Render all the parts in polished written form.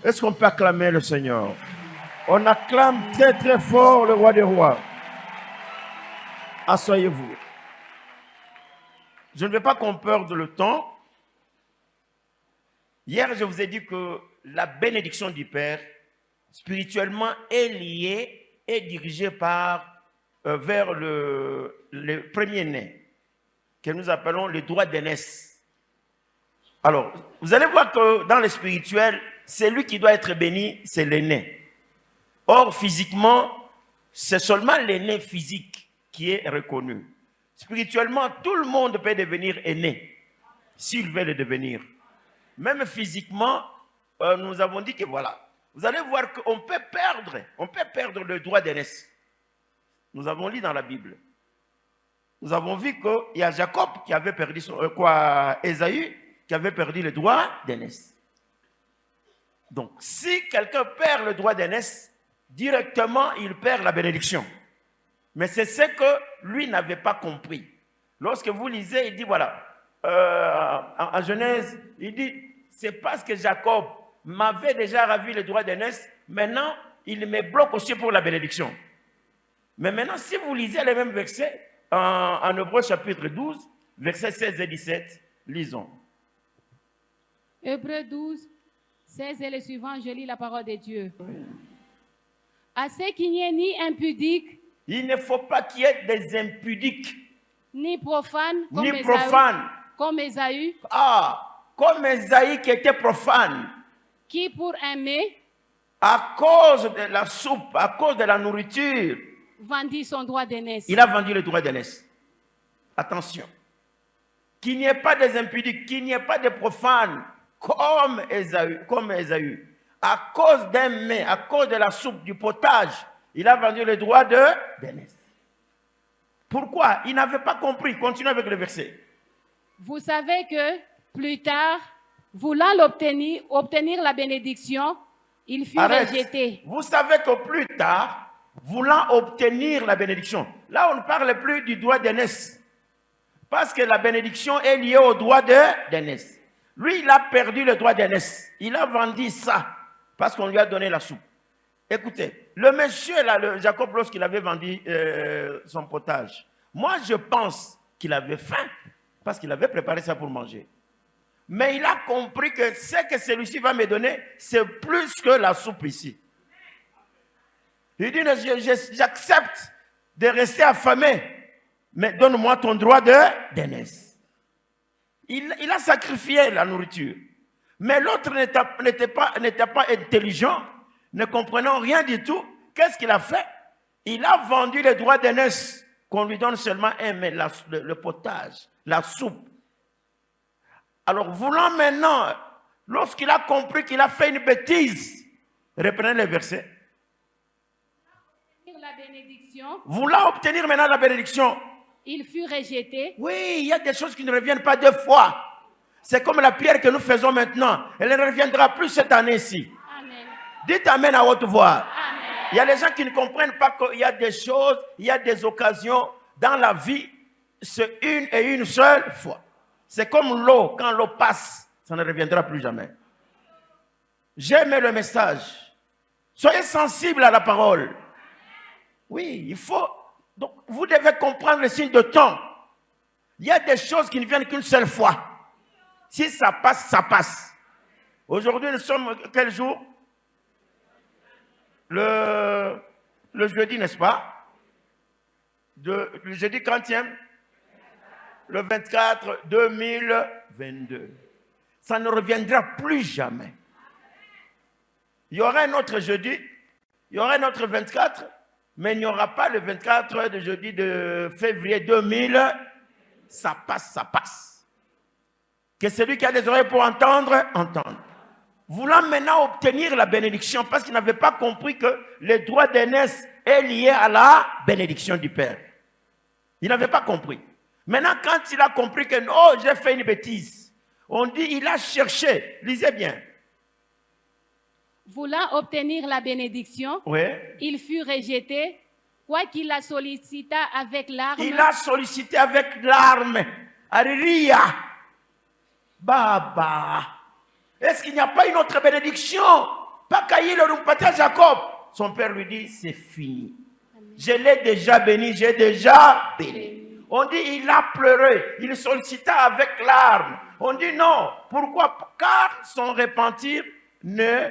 Est-ce qu'on peut acclamer le Seigneur? On acclame très très fort le roi des rois. Asseyez-vous. Je ne vais pas qu'on perde le temps. Hier, je vous ai dit que la bénédiction du Père, spirituellement, est liée et dirigée vers le premier-né, que nous appelons le droit d'aînesse. Alors, vous allez voir que dans le spirituel, c'est lui qui doit être béni, c'est l'aîné. Or, physiquement, c'est seulement l'aîné physique qui est reconnu. Spirituellement, tout le monde peut devenir aîné, s'il veut le devenir. Même physiquement, nous avons dit que voilà, vous allez voir qu'on peut perdre le droit d'aînesse. Nous avons lu dans la Bible. Nous avons vu qu'il y a Jacob qui avait perdu Ésaü qui avait perdu le droit d'aînesse. Donc, si quelqu'un perd le droit d'aînesse, directement, il perd la bénédiction. Mais c'est ce que lui n'avait pas compris. Lorsque vous lisez, il dit voilà, en Genèse, il dit, c'est parce que Jacob m'avait déjà ravi le droit d'aînesse, maintenant, il me bloque aussi pour la bénédiction. Mais maintenant, si vous lisez les mêmes versets, en Hébreux chapitre 12, versets 16 et 17, lisons. Hébreux 12, 16 et le suivant, je lis la parole de Dieu. Oui. À ce qu'il n'y ait ni impudique, il ne faut pas qu'il y ait des impudiques, ni profanes, comme Ésaü. Comme Ésaü qui était profane. Qui pour aimer, à cause de la soupe, à cause de la nourriture, vendit son droit d'aînesse. Il a vendu le droit d'aînesse. Attention. Qu'il n'y ait pas des impudiques, qu'il n'y ait pas de profanes, comme Ésaü. À cause d'un mets, à cause de la soupe, du potage, il a vendu le droit d'aînesse. Pourquoi? Il n'avait pas compris. Continuez avec le verset. Vous savez que plus tard, voulant obtenir la bénédiction, il fut rejeté. Vous savez que plus tard, voulant obtenir la bénédiction, là on ne parle plus du droit d'aînesse, parce que la bénédiction est liée au droit d'aînesse. Lui, il a perdu le droit d'aînesse. Il a vendu ça, parce qu'on lui a donné la soupe. Écoutez, le monsieur, là, Jacob, lorsqu'il avait vendu son potage, moi je pense qu'il avait faim, parce qu'il avait préparé ça pour manger. Mais il a compris que ce que celui-ci va me donner, c'est plus que la soupe ici. Il dit, j'accepte de rester affamé, mais donne-moi ton droit d'aînesse. Il a sacrifié la nourriture. Mais l'autre n'était pas intelligent, ne comprenant rien du tout. Qu'est-ce qu'il a fait? Il a vendu le droit d'aînesse, qu'on lui donne seulement le potage, la soupe. Alors, voulant maintenant, lorsqu'il a compris qu'il a fait une bêtise, reprenez le verset. Voulant obtenir maintenant la bénédiction, il fut rejeté. Oui, il y a des choses qui ne reviennent pas deux fois. C'est comme la prière que nous faisons maintenant. Elle ne reviendra plus cette année-ci. Dites amen à haute voix. Amen. Il y a des gens qui ne comprennent pas qu'il y a des choses, il y a des occasions dans la vie, c'est une et une seule fois. C'est comme l'eau, quand l'eau passe, ça ne reviendra plus jamais. J'aime le message. Soyez sensibles à la parole. Oui, il faut. Donc, vous devez comprendre le signe de temps. Il y a des choses qui ne viennent qu'une seule fois. Si ça passe, ça passe. Aujourd'hui, nous sommes quel jour? Le jeudi, n'est-ce pas? Le jeudi 30e? Le 24 2022. Ça ne reviendra plus jamais. Il y aura un autre jeudi, il y aura un autre 24, mais il n'y aura pas le 24 de jeudi de février 2000. Ça passe, ça passe. Que celui qui a des oreilles pour entendre, entende. Voulant maintenant obtenir la bénédiction, parce qu'il n'avait pas compris que le droit d'aînesse est lié à la bénédiction du Père. Il n'avait pas compris. Maintenant, quand il a compris que oh, j'ai fait une bêtise, on dit il a cherché. Lisez bien. Voulant obtenir la bénédiction, oui. Il fut rejeté, quoiqu'il la sollicita avec larmes. Il a sollicité avec larmes. Alléluia. Baba. Est-ce qu'il n'y a pas une autre bénédiction pas Caïn, le patriarche Jacob. Son père lui dit, c'est fini. Je l'ai déjà béni, j'ai déjà béni. On dit, il a pleuré, il sollicita avec larmes. On dit non. Pourquoi? Car son repentir ne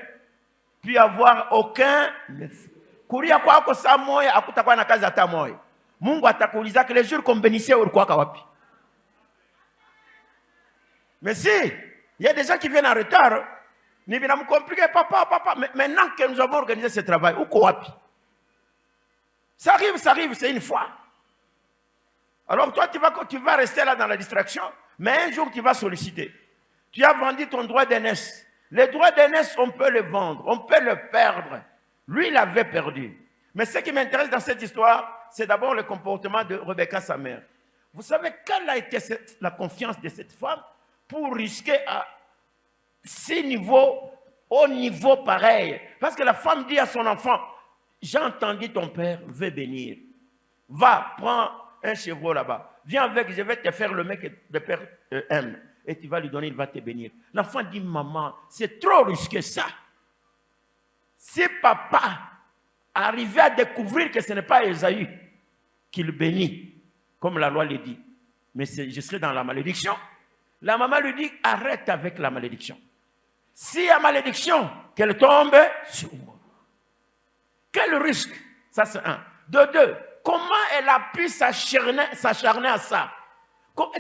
peut avoir aucun effet. Kuria kwako saa moya hakutakuwa na kazi hata moya. Mungu atakuuliza que les jours qu'on bénissait ulikuwa wapi? Mais si, il y a des gens qui viennent en retard. Ni bien me compliquer, papa. Maintenant que nous avons organisé ce travail, uko wapi? Ça arrive, c'est une fois. Alors toi, tu vas rester là dans la distraction, mais un jour, tu vas solliciter. Tu as vendu ton droit d'aînesse. Le droit d'aînesse, on peut le vendre, on peut le perdre. Lui, il avait perdu. Mais ce qui m'intéresse dans cette histoire, c'est d'abord le comportement de Rebecca, sa mère. Vous savez, quelle a été la confiance de cette femme pour risquer à 6 niveaux, au niveau pareil? Parce que la femme dit à son enfant, j'ai entendu ton père veut bénir. Va, prends un chevreau là-bas. Viens avec, je vais te faire le mec que le père aime. Et tu vas lui donner, il va te bénir. L'enfant dit, maman, c'est trop risqué ça. Si papa arrivait à découvrir que ce n'est pas Esaü qu'il bénit, comme la loi le dit, mais je serai dans la malédiction. La maman lui dit, arrête avec la malédiction. S'il y a malédiction, qu'elle tombe sur moi. Quel risque? Ça c'est un. De deux, comment elle a pu s'acharner à ça?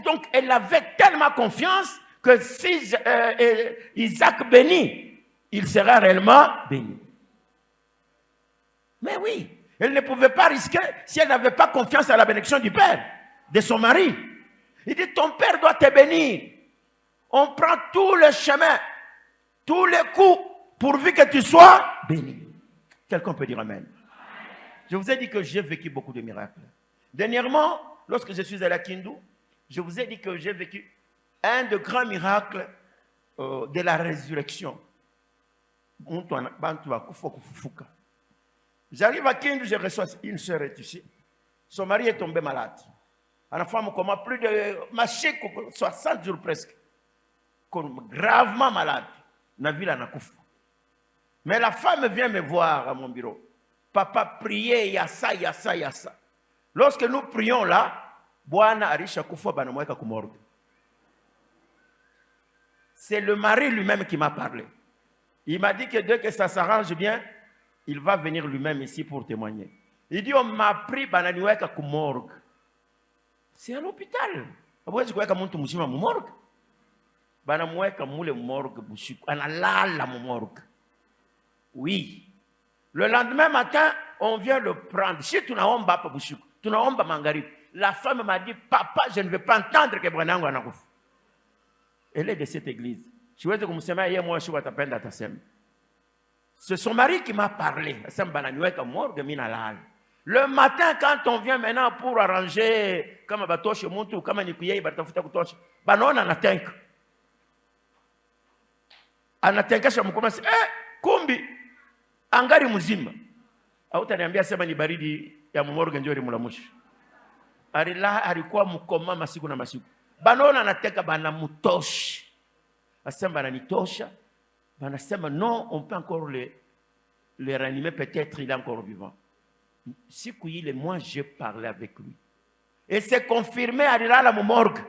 Donc elle avait tellement confiance que si Isaac bénit, il sera réellement béni. Mais oui, elle ne pouvait pas risquer si elle n'avait pas confiance à la bénédiction du père, de son mari. Il dit, ton père doit te bénir. On prend tout le chemin, tous les coups, pourvu que tu sois béni. Quelqu'un peut dire amen. Je vous ai dit que j'ai vécu beaucoup de miracles. Dernièrement, lorsque je suis à la Kindu, je vous ai dit que j'ai vécu un de grands miracles de la résurrection. J'arrive à Kindu, je reçois une sœur ici. Son mari est tombé malade. Une femme comme plus de 60 jours presque. Gravement malade. Mais la femme vient me voir à mon bureau. Papa, priez, il y a ça, il y a ça, il y a ça. Lorsque nous prions là, c'est le mari lui-même qui m'a parlé. Il m'a dit que dès que ça s'arrange bien, il va venir lui-même ici pour témoigner. Il dit, on m'a pris bananiweka ku morgue. C'est à l'hôpital. Pourquoi je crois que mon toumushima mu morgue? Banamweka mule morgue bushiku. Analala mu morgue. Oui. Le lendemain matin, on vient le prendre. Si tu n'as pas bushiku, tu n'as pas mangarib. La femme m'a dit, papa, je ne veux pas entendre que Branango anakufa. Elle est de cette église. C'est son mari qui m'a parlé. Le matin, quand on vient maintenant pour arranger, comme un bateau chez Montou, comme un ikuye, banon anatenka. Anatenka chez Moukoumasi. Kumbi, angari muzima. Hautaniambia sema ni baridi ya mumorga njori mulamushi. Arila alikuwa mukoma masiku na masiku. Banona anateka banamutosha. Asema bananitosha. Banasema non, on peut encore le réanimer, peut-être il est encore vivant. Siku ile, moi j'ai parlé avec lui. Et c'est confirmé à la morgue.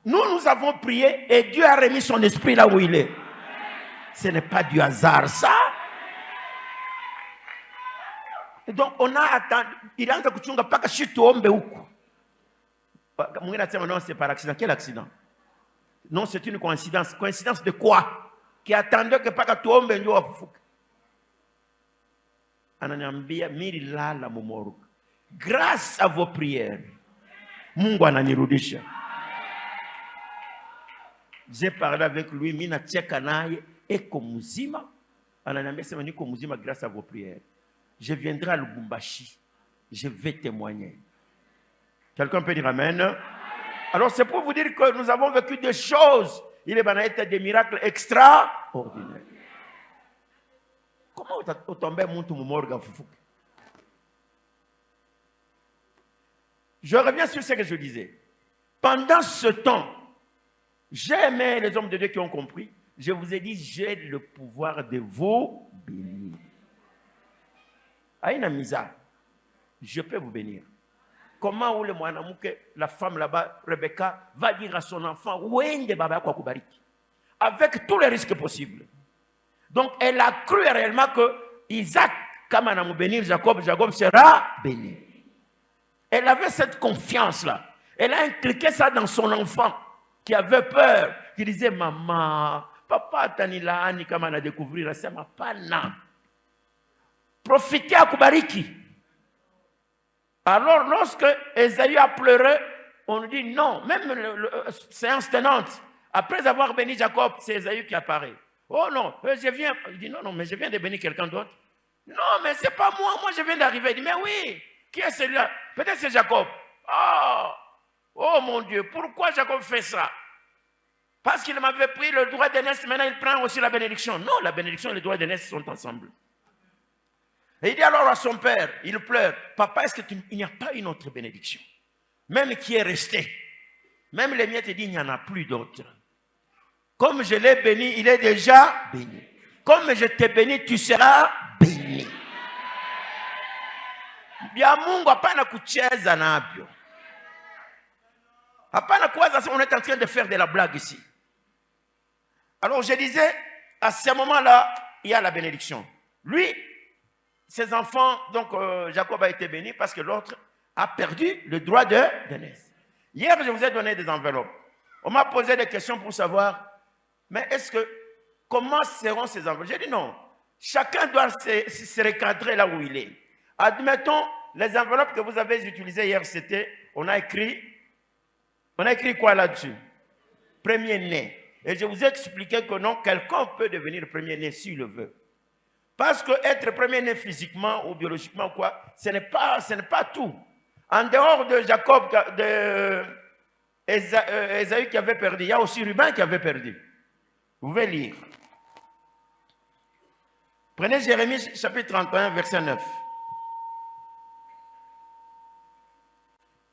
Nous avons prié et Dieu a remis son esprit là où il est. Ce n'est pas du hasard ça. Et donc on a attendu, il a kuchunga paka shituombe huku. Mwingine anasema non, c'est par accident. Quel accident? Non, c'est une coïncidence. Coïncidence de quoi? Qui attendait que paka tuombe ndio wafufuke. Ananiambia mimi lala mumorgo. Grâce à vos prières, Mungu ananirudisha. J'ai parlé avec lui, mimi nacheka naye eko muzima. Ananiambia sema niko muzima grâce à vos prières. Je viendrai à Lubumbashi. Je vais témoigner. Quelqu'un peut dire amen? Alors c'est pour vous dire que nous avons vécu des choses. Il est des miracles extraordinaires. Comment vous tombez mon morgue? Je reviens sur ce que je disais. Pendant ce temps, j'ai aimé les hommes de Dieu qui ont compris Je vous ai dit, j'ai le pouvoir de vous bénir. Aïna Misa, je peux vous bénir. Comment la femme là-bas, Rebecca, va dire à son enfant, avec tous les risques possibles. Donc, elle a cru réellement que Isaac, comme on a bénir Jacob, Jacob sera béni. Elle avait cette confiance-là. Elle a inculqué ça dans son enfant, qui avait peur, qui disait, maman, papa, Tanila, Annie, comme on a découvert, ça m'a pas là. Profitez à Kubariki. Alors, lorsque Esaü a pleuré, on lui dit non, même séance tenante, après avoir béni Jacob, c'est Esaü qui apparaît. Oh non, je viens. Il dit non, mais je viens de bénir quelqu'un d'autre. Non, mais c'est pas moi je viens d'arriver. Il dit, mais oui, qui est celui-là? Peut-être c'est Jacob. Oh mon Dieu, pourquoi Jacob fait ça? Parce qu'il m'avait pris le droit d'aînesse, maintenant il prend aussi la bénédiction. Non, la bénédiction et le droit d'aînesse sont ensemble. Et il dit alors à son père, il pleure, papa, est-ce qu'il n'y a pas une autre bénédiction? Même qui est restée. Même les miettes disent, il n'y en a plus d'autres. Comme je l'ai béni, il est déjà béni. Comme je t'ai béni, tu seras béni. Bia Mungu hapana kucheza navyo. Hapana kuwaza, on est en train de faire de la blague ici. Alors je disais, à ce moment-là, il y a la bénédiction. Lui, ses enfants, donc Jacob a été béni parce que l'autre a perdu le droit de d'aînesse. Hier, je vous ai donné des enveloppes. On m'a posé des questions pour savoir, mais comment seront ces enveloppes? J'ai dit non, chacun doit se recadrer là où il est. Admettons, les enveloppes que vous avez utilisées hier, c'était, on a écrit quoi là-dessus? Premier-né. Et je vous ai expliqué que non, quelqu'un peut devenir premier-né s'il le veut. Parce que être premier-né physiquement ou biologiquement, ce n'est pas tout. En dehors de Jacob, Esaü qui avait perdu, il y a aussi Ruben qui avait perdu. Vous pouvez lire. Prenez Jérémie chapitre 31, verset 9.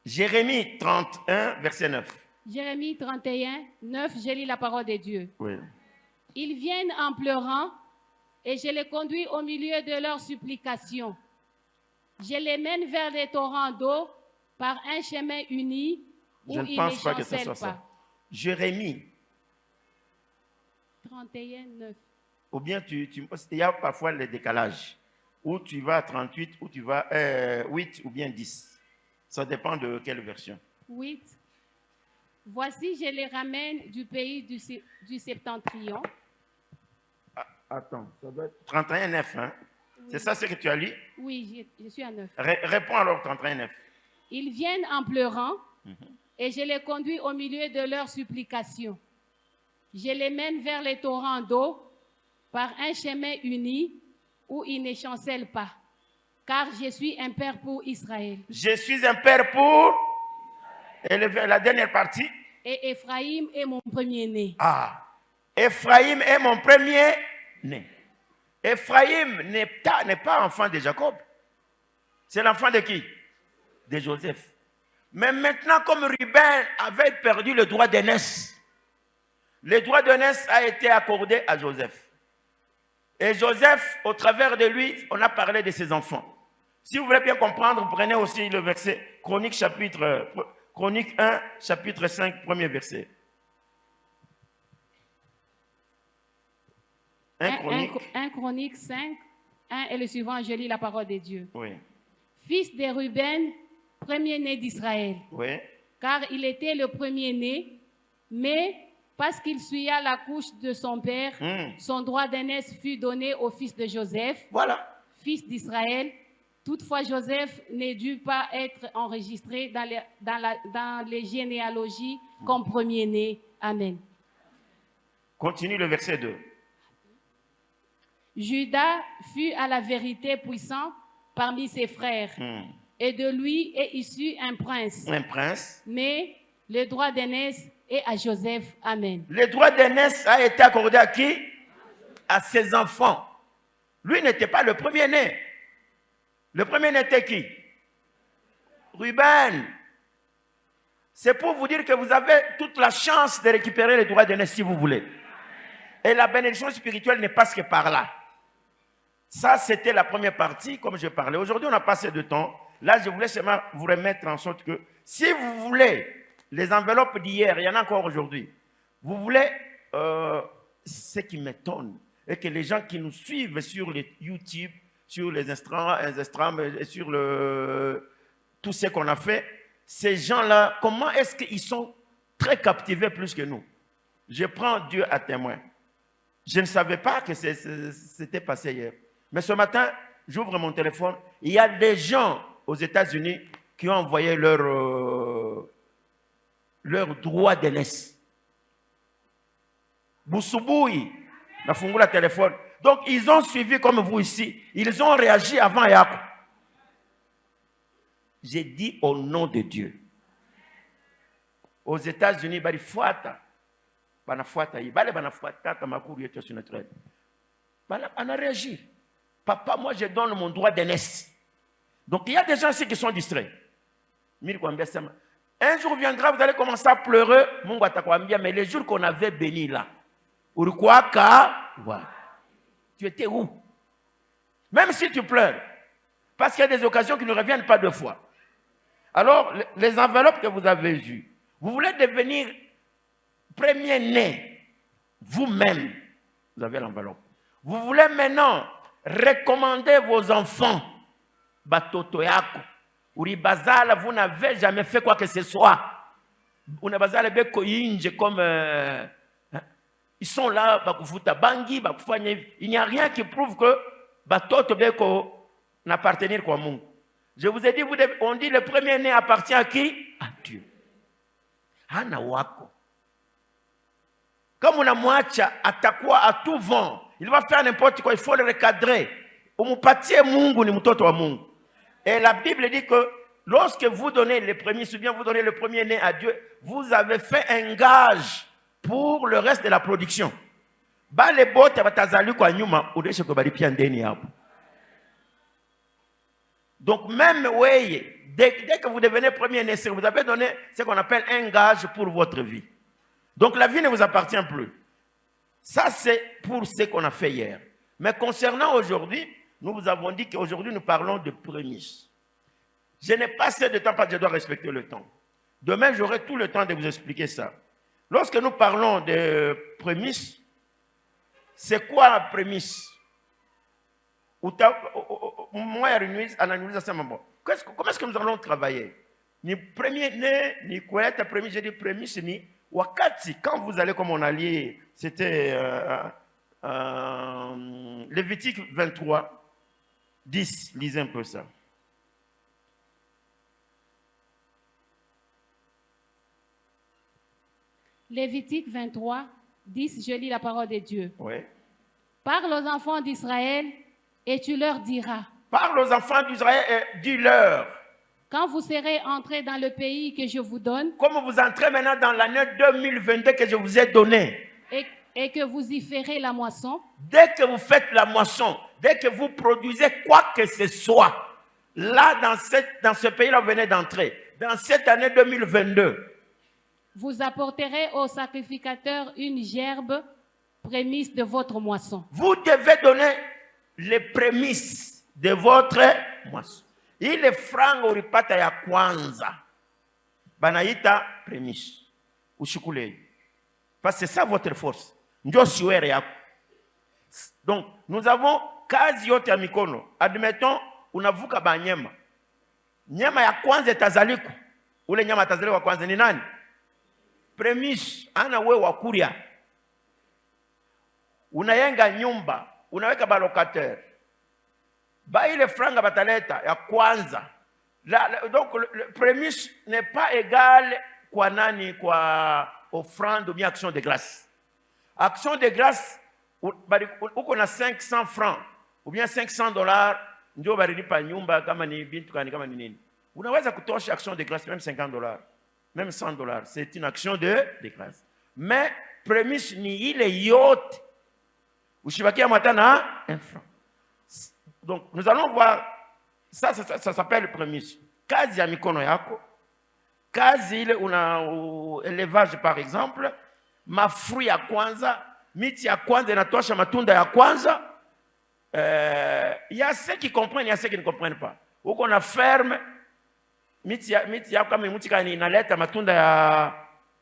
Jérémie 31, verset 9. Jérémie 31, 9, je lis la parole de Dieu. Oui. Ils viennent en pleurant et je les conduis au milieu de leurs supplications. Je les mène vers des torrents d'eau par un chemin uni où ils ne chancellent pas. Jérémie 31, 9. Ou bien il y a parfois le décalage. Où tu vas à 38, où tu vas 8 ou bien 10. Ça dépend de quelle version. 8. Voici, je les ramène du pays du septentrion. Attends, ça doit être 31, 9. Hein? Oui. C'est ça ce que tu as lu? Oui, je suis à 9. Réponds alors 31, 9. Ils viennent en pleurant et je les conduis au milieu de leurs supplications. Je les mène vers les torrents d'eau par un chemin uni où ils ne chancellent pas. Car je suis un père pour Israël. Je suis un père pour... Et la dernière partie. Et Ephraïm est mon premier-né. Ephraïm est mon premier-né. Ephraïm n'est pas enfant de Jacob. C'est l'enfant de qui? De Joseph. Mais maintenant, comme Ruben avait perdu le droit d'aînesse, le droit d'aînesse a été accordé à Joseph. Et Joseph, au travers de lui, on a parlé de ses enfants. Si vous voulez bien comprendre, prenez aussi le verset Chronique 1, chapitre 5, premier verset. 1 Chronique 5, 1 et le suivant, je lis la parole de Dieu. Oui. Fils de Ruben, premier-né d'Israël. Oui. Car il était le premier-né, mais parce qu'il suivait la couche de son père, son droit d'aînesse fut donné au fils de Joseph, fils d'Israël. Toutefois, Joseph ne dut pas être enregistré dans les généalogies comme premier-né. Amen. Continue le verset 2. Judas fut à la vérité puissant parmi ses frères, et de lui est issu un prince. Un prince. Mais le droit d'aînesse est à Joseph. Amen. Le droit d'aînesse a été accordé à qui? À ses enfants. Lui n'était pas le premier-né. Le premier-né était qui? Ruben. C'est pour vous dire que vous avez toute la chance de récupérer les droits d'aînesse si vous voulez. Et la bénédiction spirituelle ne passe que par là. Ça, c'était la première partie, comme je parlais. Aujourd'hui, on a passé de temps. Là, je voulais seulement vous remettre en sorte que, si vous voulez, les enveloppes d'hier, il y en a encore aujourd'hui. Vous voulez, ce qui m'étonne, et que les gens qui nous suivent sur les YouTube, sur les Instagram et sur tout ce qu'on a fait, ces gens-là, comment est-ce qu'ils sont très captivés plus que nous? Je prends Dieu à témoin. Je ne savais pas que c'était passé hier. Mais ce matin, j'ouvre mon téléphone. Il y a des gens aux États-Unis qui ont envoyé leur droit d'aînesse. Boussoubouyi, la fungula téléphone. Donc, ils ont suivi comme vous ici. Ils ont réagi avant Yakou. J'ai dit au nom de Dieu. Aux États-Unis, bali fuata. Banafuata yi. Bale banafuata tamakuru yetu sur notre aide. On a réagi. Papa, moi, je donne mon droit d'aînesse. Donc, il y a des gens ici qui sont distraits. Un jour viendra, vous allez commencer à pleurer. Mais les jours qu'on avait béni là, tu étais où? Même si tu pleures. Parce qu'il y a des occasions qui ne reviennent pas deux fois. Alors, les enveloppes que vous avez eues, vous voulez devenir premier-né, vous-même, vous avez l'enveloppe. Vous voulez maintenant recommander vos enfants, batoto yako, uribazala, vous n'avez jamais fait quoi que ce soit. Unabazala beko yinje comme ils sont là, bakufuta bangi, bakufanya. Il n'y a rien qui prouve que batoto beko n'appartenir quoi Mungu. Je vous ai dit, on dit le premier-né appartient à qui? À Dieu. Hana wako. Comme on a mwacha atakuwa à tout vent, il va faire n'importe quoi, il faut le recadrer. Umupatie Mungu ni mtoto wa Mungu. Et la Bible dit que lorsque vous donnez les prémices, ou bien vous donnez le premier-né à Dieu, vous avez fait un gage pour le reste de la production. Ba le bote batazali kwa nyuma, udeshe ko bali pia ndeni hapo. Donc même dès que vous devenez premier-né, vous avez donné ce qu'on appelle un gage pour votre vie. Donc la vie ne vous appartient plus. Ça, c'est pour ce qu'on a fait hier. Mais concernant aujourd'hui, nous vous avons dit qu'aujourd'hui, nous parlons de prémices. Je n'ai pas assez de temps parce que je dois respecter le temps. Demain, j'aurai tout le temps de vous expliquer ça. Lorsque nous parlons de prémices, c'est quoi la prémisse? Comment est-ce que nous allons travailler? Ni premier-né, ni quoi être prémisse, j'ai dit prémisse, ni wakati. Quand vous allez comme on a lié, c'était Lévitique 23, 10. Lisez un peu ça. Lévitique 23, 10, je lis la parole de Dieu. Oui. Parle aux enfants d'Israël et tu leur diras. Parle aux enfants d'Israël et dis-leur. Quand vous serez entrés dans le pays que je vous donne. Comme vous entrez maintenant dans l'année 2022 que je vous ai donné. Et que vous y ferez la moisson. Dès que vous faites la moisson, dès que vous produisez quoi que ce soit, là dans ce pays-là vous venez d'entrer, dans cette année 2022. Vous apporterez au sacrificateur une gerbe prémisse de votre moisson. Vous devez donner les prémices de votre moisson. Il est franc au ripata ya kwanza. Banaita prémisse. Ushukule. Parce que c'est ça votre force. Donc, nous avons kazi yote ya mikono. Admettons, unavuka ba nyama. Nyama ya kwanza tazaliku. Ule nyama tazaliku wa kwanza ni nani? Premise, ana we wakuria. Unayenga nyumba, unaweka balokateur. Ba ile franga bataleta ya kwanza. Donc le prémisse n'est pas égal kwa nani, kwa offrande ou bien action de grâce. Action de grâce, uko na 500 francs ou bien $500, ndio barilipa nyumba kama ni bintu kama ni nini. Unaweza kutosha action de grâce même $50. Même $100, c'est une action de grâce. Mais prémisse ni ile yote. Ushibakia matana un franc. Donc nous allons voir, ça s'appelle prémisse. Kazi ya mikono yako, kazi ile una élevage par exemple, mafruit ya kwanza, miti ya kwanza inatosha matunda ya kwanza. Il y a ceux qui comprennent, il y a ceux qui ne comprennent pas. Uko na ferme miti ya kama miti kani inaleta matunda ya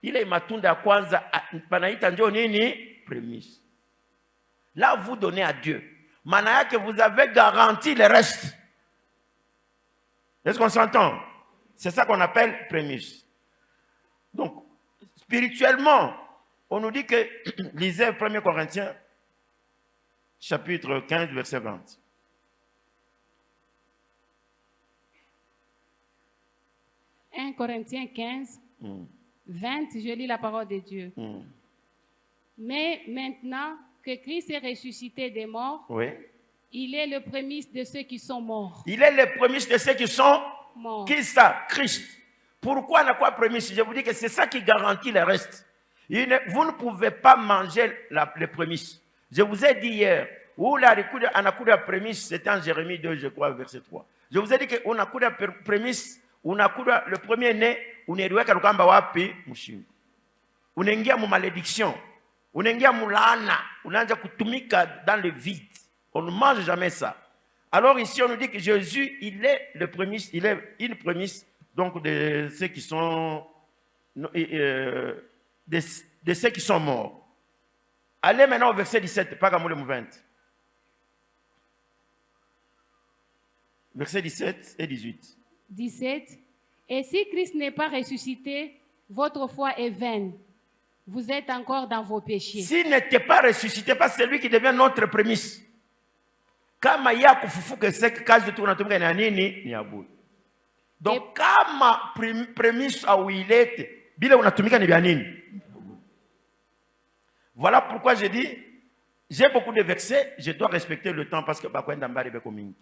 ile matunda ya kwanza panaita ndio nini? Prémisse. Là vous donnez à Dieu. Maana yake vous avez garanti le reste. Est-ce qu'on s'entend? C'est ça qu'on appelle prémisse. Donc spirituellement, on nous dit que lisez 1 Corinthiens chapitre 15 verset 20. 1 Corinthiens 15, 20, je lis la parole de Dieu. Mais maintenant que Christ est ressuscité des morts, oui, il est le prémisse de ceux qui sont morts. Il est le prémisse de ceux qui sont morts. Qui ça? Christ. Pourquoi n'a quoi prémisse? Je vous dis que c'est ça qui garantit le reste. Vous ne pouvez pas manger les prémices. Je vous ai dit hier, où on a couru la prémisse, c'était en Jérémie 2, je crois, verset 3. Je vous ai dit qu'on a couru la prémisse, on a couru le premier né, on est doué kalukamba wapi mushingo. On ingia mu malédiction, on ingia mu laana, on anja kutumika dans le vide. On ne mange jamais ça. Alors ici on nous dit que Jésus, il est le prémisse, il est une prémisse donc de ceux qui sont de ceux qui sont morts. Allez maintenant au verset 17, pas comme le 20. Verset 17 et 18. 17. Et si Christ n'est pas ressuscité, votre foi est vaine. Vous êtes encore dans vos péchés. S'il n'était pas ressuscité, pas celui qui devient notre prémisse. Kama ya kufufuka seki kazi tunatumika na nini ni abu. Donc kama prémisse au ilete bila unatumika ni bya nini? Voilà pourquoi je dis j'ai beaucoup de versets, je dois respecter le temps parce que bakwenda mbali beko mingi.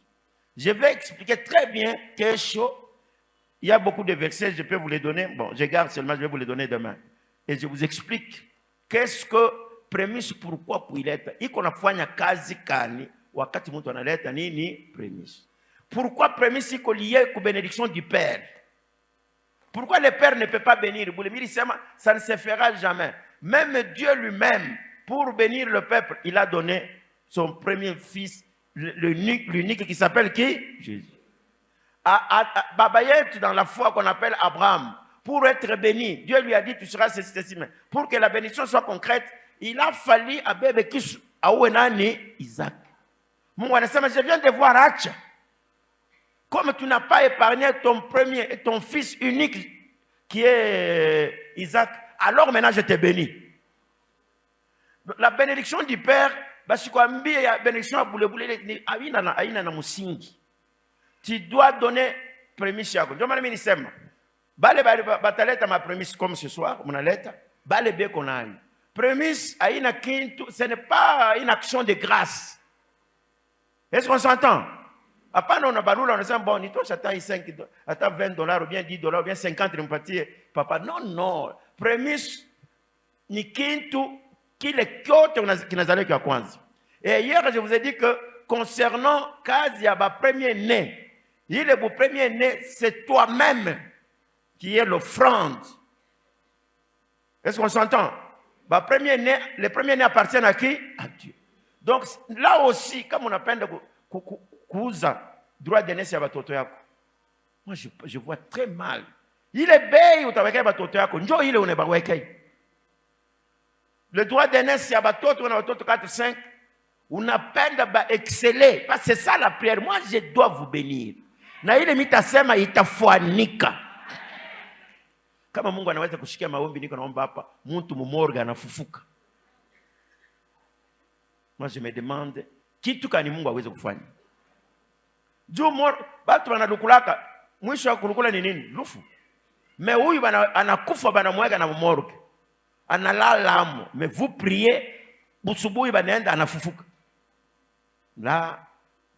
Je vais expliquer très bien que il y a beaucoup de versets, je peux vous les donner. Bon, je garde seulement, je vais vous les donner demain. Et je vous explique qu'est-ce que prémisse, pourquoi pour il est. Iko nafanya kazi kani wakati mtu analeta nini prémisse. Pourquoi prémisse iko lié ku bénédiction du Père? Pourquoi le Père ne peut pas bénir? Ça ne se fera jamais. Même Dieu lui-même, pour bénir le peuple, il a donné son premier fils, l'unique qui s'appelle qui? Jésus. Babayet dans la foi qu'on appelle Abraham, pour être béni, Dieu lui a dit tu seras ceci. Pour que la bénédiction soit concrète, il a fallu à bébé qui a Isaac. Je viens de voir Hacha. Comme tu n'as pas épargné ton fils unique qui est Isaac, alors maintenant je te bénis. La bénédiction du Père, la bénédiction tu dois donner prémisse. Je me dis, bataleta ma prémisse comme ce soir, mon aleta, balebe qu'on a. Prémisse, ce n'est pas une action de grâce. Est-ce qu'on s'entend? Après, on a baroula, on a dit, bon, toi, j'attends $20 ou bien $10 ou bien 50 papa. Non, non. Prémisse, ni kintu, qui est kyote qui n'a pas kwanza. Et hier, je vous ai dit que concernant Kazia, premier né, il est le premier né, c'est toi-même qui est l'offrande. Est-ce qu'on s'entend? Le premier né appartient à qui? À Dieu. Donc là aussi, comme on appelle kuuza droit d'aînesse ya batoto yako. Moi je vois très mal. Il est bei utaweka batoto yako, njoo ile unebaweka. Le droit d'aînesse ya batoto na batoto 4 5, unapenda ba exceller parce que c'est ça la prière. Moi je dois vous bénir. Na ile mitasema itafuanika. Kama Mungu anaweza kushikia maombi niko naomba hapa, mtu mumorga anafufuka. Moi je me demande kitu kani Mungu aweze kufanya. Juu watu wanadukulaka, mwisho wa kulukula ni nini? Lufu. Mais huyu anakufa banamweka na morgue. Analala amo. Mais vous priez, busubuhi banaenda anafufuka. Là,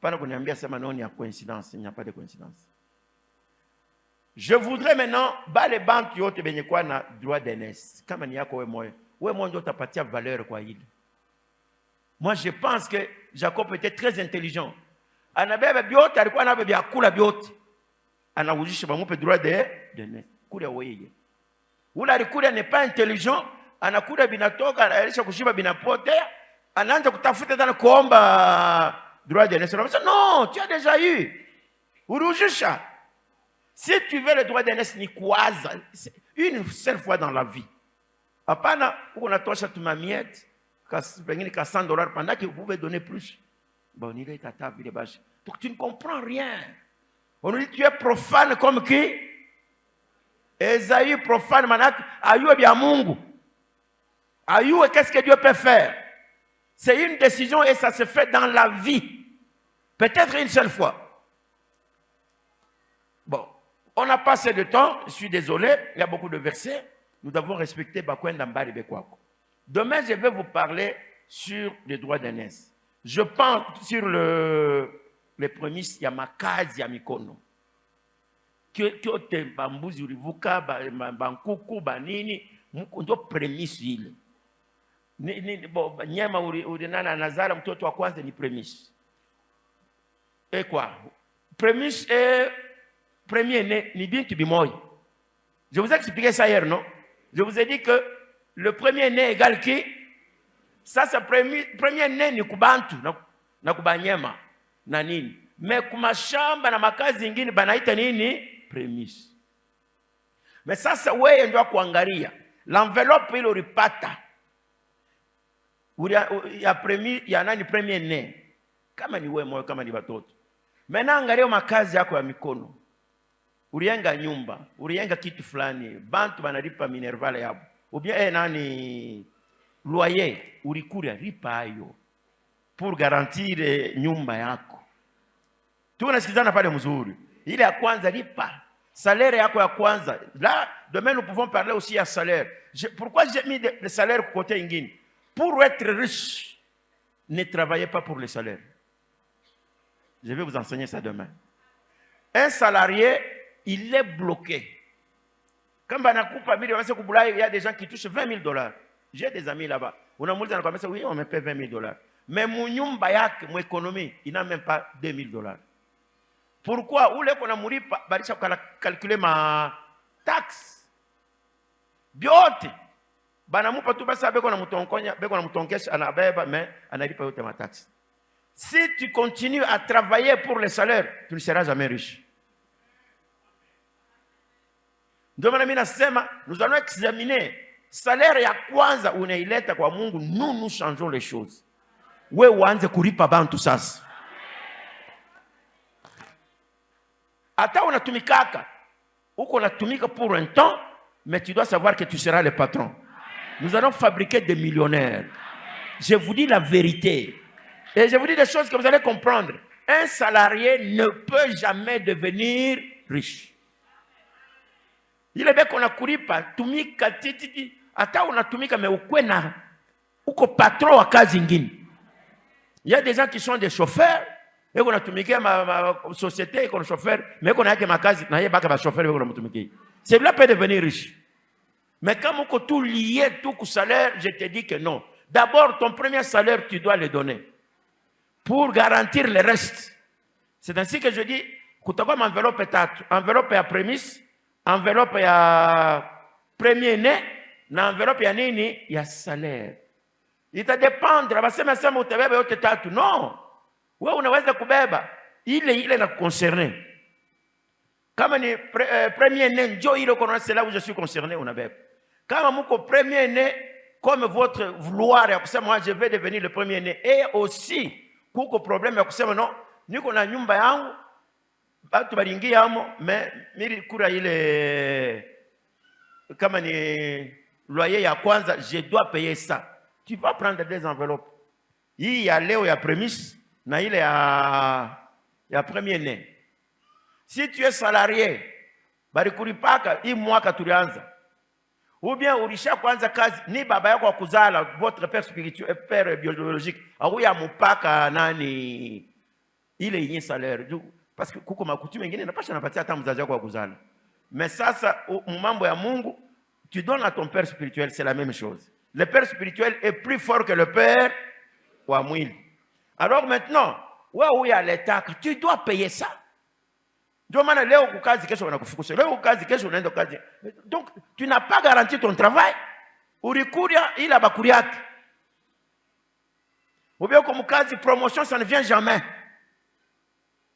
pas kuniambia sema non, il y a coïncidence, il n'y a pas de coïncidence. Je voudrais maintenant les banques yote benye kwa na droit d'aînesse. Kama ni yako wewe moyo ndio utapatia valeur kwa hili. Moi je pense que Jacob était très intelligent. Anabeba biote alikuwa na bebya kula biote. Anauzisha bamupe droit d'aînesse. Kule wewe. Ula alikuwa n'est pas intelligent, anakuda binatoka, anaisha kushiba binapotea, anaanza kutafuta tena kuomba droit d'aînesse. Non, tu as déjà eu. Urujisha. Si tu veux le droit d'aînesse, ni kuaza. Une seule fois dans la vie. Apana, on a touché tu ma miette, pengine $100 pendant que vous pouvez donner plus. Bon, il est à ta vie de bâche. Donc tu ne comprends rien. On nous dit tu es profane comme qui? Esaïe profane, manat, ayou bien Mungu. Ayou, qu'est-ce que Dieu peut faire? C'est une décision et ça se fait dans la vie. Peut-être une seule fois. Bon, on a passé de temps, je suis désolé, il y a beaucoup de versets. Nous devons respecter Bakwenda Mbari Bekwako. Demain, je vais vous parler sur les droits d'aînesse. Je pense sur les prémices, il y a Makazi, il y a Mikono. Kyote bambuzi urivuka, bankuku, banini, mkondo prémisse ile. Nyama urinana nazara mtoto wa kwanza ni prémisse. Et quoi? Prémisse et premier-né ni bintu bimoyi. Je vous ai expliqué ça hier, non? Je vous ai dit que le premier-né égale qui? Ça, c'est premier-né ni kubantu, na kubanyema, na nini. Mais kumashamba na makazi ingine banaita nini? Prémisse. Mais ça, c'est wewe ndio kuangalia. L'enveloppe ile ulipata. Ya premier, ya nani premier-né. Kama ni wewe moyo, kama ni watoto. Maintenant angalia makazi yako ya mikono. Urienga nyumba, urienga kitu fulani, bantu banalipa minervale yabo. Ou bien nani loyer, urikuria lipa ayo pour garantir nyumba yako. Tunasikizana pale mzuri. Ile ya kwanza lipa. Salaire yako ya kwanza. Là, demain nous pouvons parler aussi à salaire. Pourquoi j'ai mis le salaire côté ingine? Pour être riche, ne travaillez pas pour le salaire. Je vais vous enseigner ça demain. Un salarié, il est bloqué. Quand il y a des gens qui touchent $20,000. J'ai des amis là-bas. On a dit, oui, on me paie $20,000. Mais mon économie, il n'a même pas $2,000. Pourquoi? Où est-ce qu'on a mouru? Calculer ma taxe. Biote. Banamupa tu basa beko na mutonkonya, beko na mutonkesha anabeba, mais analipa yote ma taxe. Si tu continues à travailler pour le salaire, tu ne seras jamais riche. Ndio maana mimi nasema nous allons examiner salaire ya kwanza unaileta kwa Mungu, nous changeons les choses. Wewe uanze kulipa bantu sasa. Ata unatumikaka, uko unatumika pour un temps, mais tu dois savoir que tu seras le patron. Nous allons fabriquer des millionnaires. Je vous dis la vérité. Et je vous dis des choses que vous allez comprendre. Un salarié ne peut jamais devenir riche. Il est bien qu'on a kulipa, tumika titi, ata unatumika mais ukwena, uko patron wa kazi ingine. Il y a des gens qui sont des chauffeurs, et qu'on a tumika ma société, qu'on est chauffeur, mais qu'on a que ma case, n'a pas que chauffeur, et qu'on a tumika. Celui-là peut devenir riche. Mais quand on a tout lié, tout le salaire, je te dis que non. D'abord, ton premier salaire, tu dois le donner. Pour garantir le reste. C'est ainsi que je dis, que tu as comme enveloppe tatu. Enveloppe à prémisse, enveloppe à premier-né, enveloppe à nini, il y a salaire. Il te dépendre, non. Ouais, on a kubeba. Il est concerné. Comme ni premier-né, c'est là où je suis concerné, on a bébé. Comme mon premier-né, comme votre vouloir, moi je vais devenir le premier-né. Et aussi, pour le problème, non, nous on a nyumba yangu, batu baringi yamo, mais miri kura ile, comme ni loyer ya kwanza, je dois payer ça. Tu vas prendre des enveloppes. Il y a Léo, il y a prémisse, na il y a premier-né. Si tu es salarié, barikulipaka hii mwaka tulianza. Ou bien ulisha kwanza kazi ni baba yako kuzala, votre père spirituel, père biologique, au ya mpaka nani ile yenye salaire. Parce que kuko makuti mengine napasha napatia hata mzazi wako kuzala. Mais sasa mambo ya Mungu, tu donnes à ton père spirituel, c'est la même chose. Le père spirituel est plus fort que le père wa mwili. Alors maintenant, où il y a l'état, tu dois payer ça. Donc, tu n'as pas garanti ton travail. Urikuria ila bakuri yake. Ubio comme kazi promotion ça ne vient jamais.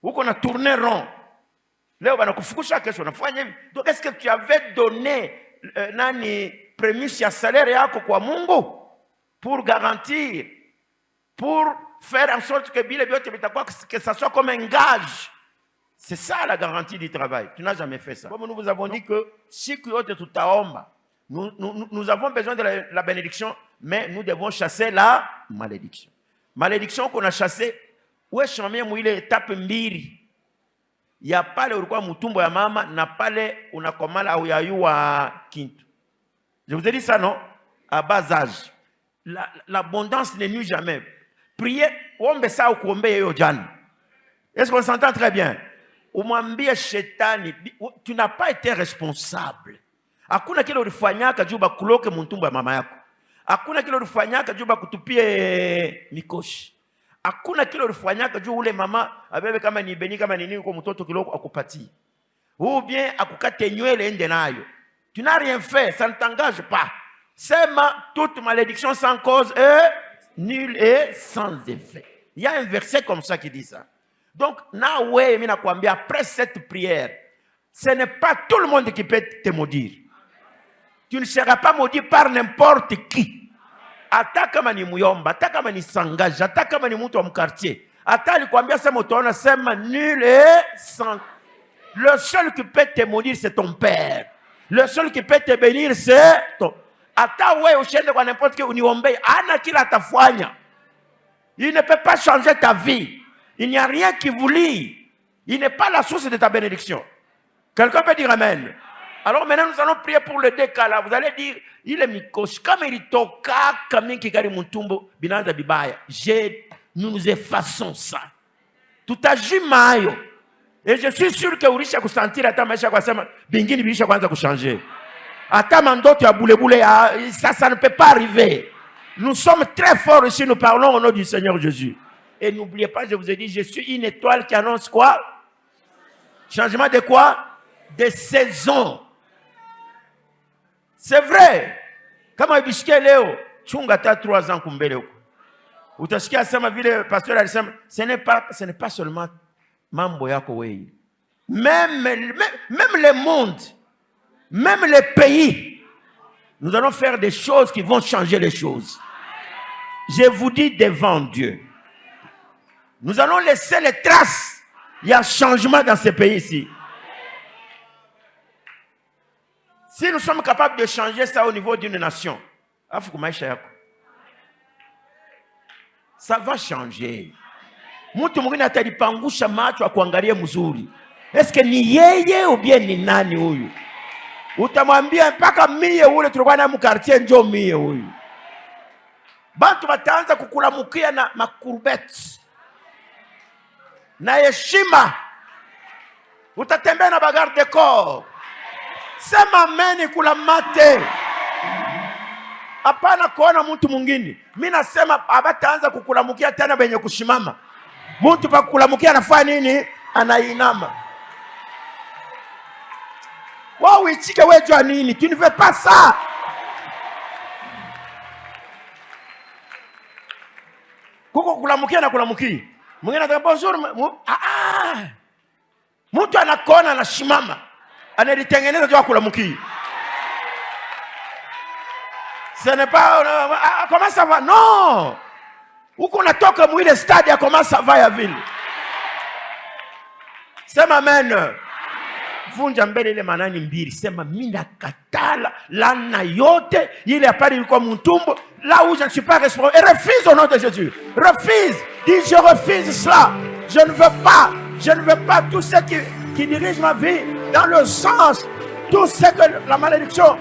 Uko na tourner rond. Leo banakufukusha kesho unafanya hivi. Donc est-ce que tu avais donné prémisse ya salaire yako kwa Mungu pour garantir, pour faire en sorte que bile biote bitakuwa que ça soit comme un gage. C'est ça la garantie du travail. Tu n'as jamais fait ça. Comme nous vous avons dit que si nous avons besoin de la bénédiction, mais nous devons chasser la malédiction. Malédiction qu'on a chassée, où est chemin mouille étape mbiri. Il y a pas le urukwa mutumbo ya mama na pale unakomala au yayua kintu. Je vous ai dit ça non? À bas âge. L'abondance ne nuit jamais. Priez, ombe ça ou kuombe yo jana. Est-ce qu'on s'entend très bien? Umwambie shetani, tu n'as pas été responsable. Hakuna kile ulifanyaka juu bakuloke mutumbo ya mama yako. Hakuna kile ulifanyaka juu bakutupie mikoshi. Hakuna kile ulifanyaka juu ule mama abebe kama ni beni kama nini kwa mtoto kiloko akupatie. Ou bien akukate nywele ende nayo. Tu n'as rien fait, ça ne t'engage pas. Sema toute malédiction sans cause est nulle et sans effet. Il y a un verset comme ça qui dit ça. Donc, après cette prière, ce n'est pas tout le monde qui peut te maudire. Tu ne seras pas maudit par n'importe qui. Ata kama ni muyomba, ata kama ni sangaji, ata kama ni mtu wa mkartier. Ata alikwambia sema utaona sema nul et sans. Le seul qui peut te maudire c'est ton père. Le seul qui peut te bénir c'est ton. Ata wewe ushende kwa n'importe qui uniombe, ana kila atafanya. Il ne peut pas changer ta vie. Il n'y a rien qui vous lie. Il n'est pas la source de ta bénédiction. Quelqu'un peut dire Amen. Alors maintenant, nous allons prier pour le décalage. Vous allez dire, il est mikosh. Comme il toka, comme il kigari mutumbo, binanda bibaya. Nous effaçons ça. Tout a jimayo. Et je suis sûr que urisha kusentir ata maisha kwa sema, bingini bilisha kwanza kuchanger. Ata mandoto ya boule ça ne peut pas arriver. Nous sommes très forts ici, nous parlons au nom du Seigneur Jésus. Et n'oubliez pas, je vous ai dit, je suis une étoile qui annonce quoi? Changement de quoi? De saison. C'est vrai. Kama ibishike leo, chunga ta 3 ans kumbele huko. Utasikia sema vile pasteur alisema, ce n'est pas seulement mambo yako wewe. Même le monde, même les pays, nous allons faire des choses qui vont changer les choses. Je vous dis devant Dieu. Nous allons laisser les traces. Il y a un changement dans ces pays-ci. Si nous sommes capables de changer ça au niveau d'une nation, ça va changer. Mtu mwingine atalipangusha macho akuangalie mzuri. Est-ce que ni yeye ou bien ni nani huyu? Utamwambia mpaka mie ule tulikuwa na mkartie njoo mie huyu. Bantu wataanza kukulamukia na makurbeti. Na heshima. Utatembea na bagarre de corps. Sema amen kula mate. Hapana kuona mtu mwingine. Mimi nasema abataanza kukulamukia tena benye kushimama. Mtu pa kukulamukia anafanya nini? Anainama. Wao uichike wewe nini? Tu ne veux pas ça. Kuko kulamukia na kulamukia. Mwingine anataka bonjour. Mtu anakona anashimama. Analitengeneza jua kulamukia. Ce n'est pas comment ça va? Non. Uko natoka mwile stade comment ça va ya vile. Sema amen. Vunja mbele ile manani mbili. Sema mina katala lana yote ile apari ilikuwa mtumbo là où je ne suis pas responsable. Et refuse au nom de Jésus. Refuse. Dis je refuse cela. Je ne veux pas tout ce qui dirige ma vie dans le sens tout ce que la malédiction